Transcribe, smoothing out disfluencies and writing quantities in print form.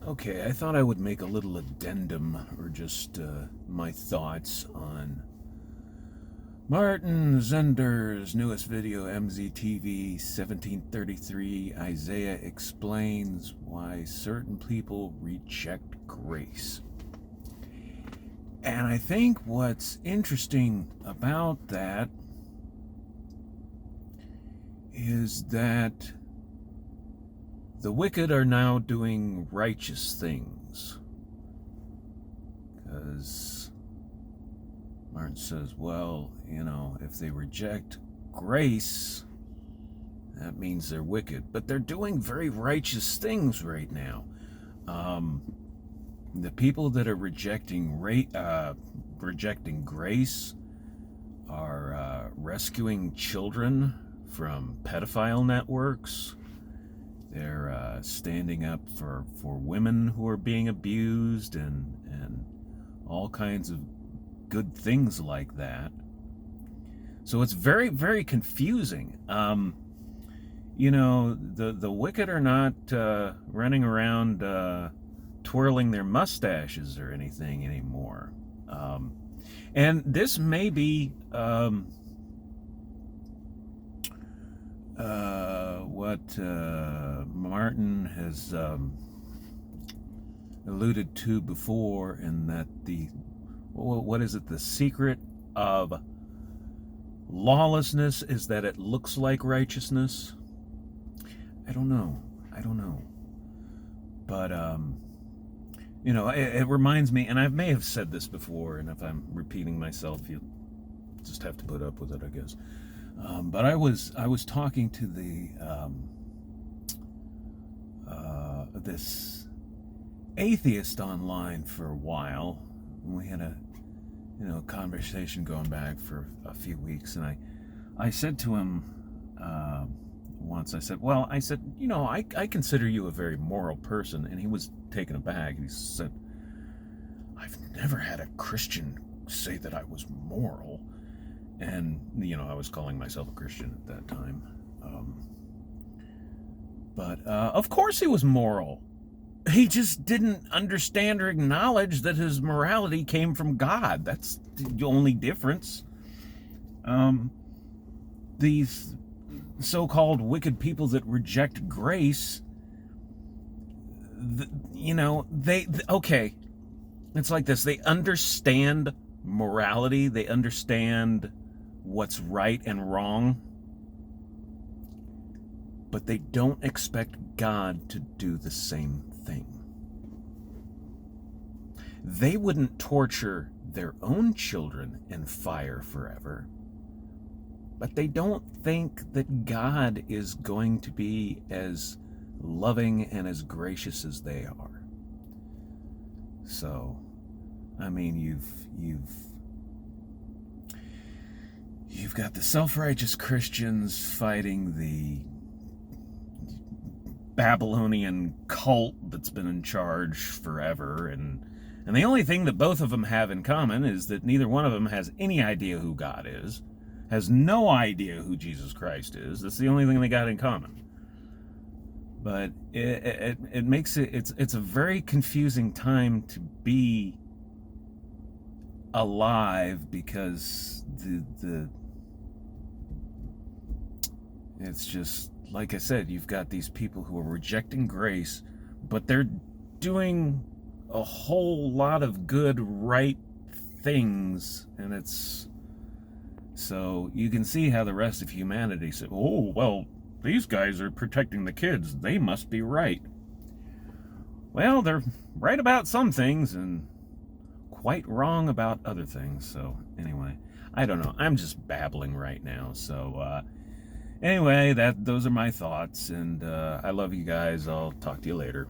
Okay, I thought I would make a little addendum, or just my thoughts on Martin Zender's newest video, MZTV 1733. Isaiah explains why certain people reject grace. And I think what's interesting about that is that the wicked are now doing righteous things. Because Martin says, well, if they reject grace, that means they're wicked. But they're doing very righteous things right now. The people that are rejecting grace are rescuing children from pedophile networks. They're standing up for women who are being abused and all kinds of good things like that. So it's very, very confusing. The wicked are not running around twirling their mustaches or anything anymore. And this may be what Martin has alluded to before, in that what is it? The secret of lawlessness is that it looks like righteousness. I don't know. But it reminds me, and I may have said this before, and if I'm repeating myself, you just have to put up with it, I guess. But I was talking to this atheist online for a while. We had a conversation going back for a few weeks, and I said to him once, I said, I consider you a very moral person. And he was taken aback. He said, I've never had a Christian say that I was moral. And, I was calling myself a Christian at that time. But of course he was moral. He just didn't understand or acknowledge that his morality came from God. That's the only difference. These so-called wicked people that reject grace, okay, it's like this. They understand morality. They understand what's right and wrong, but they don't expect God to do the same thing. They wouldn't torture their own children in fire forever, but they don't think that God is going to be as loving and as gracious as they are. So, I mean, you've got the self-righteous Christians fighting the Babylonian cult that's been in charge forever, and the only thing that both of them have in common is that neither one of them has any idea who God is, has no idea who Jesus Christ is. That's the only thing they got in common. But it makes it's a very confusing time to be alive, because it's just, like I said, you've got these people who are rejecting grace, but they're doing a whole lot of good, right things, and it's so you can see how the rest of humanity said, oh, well, these guys are protecting the kids, they must be right. Well, they're right about some things and quite wrong about other things. So anyway, I don't know, I'm just babbling right now. So anyway, those are my thoughts, and I love you guys. I'll talk to you later.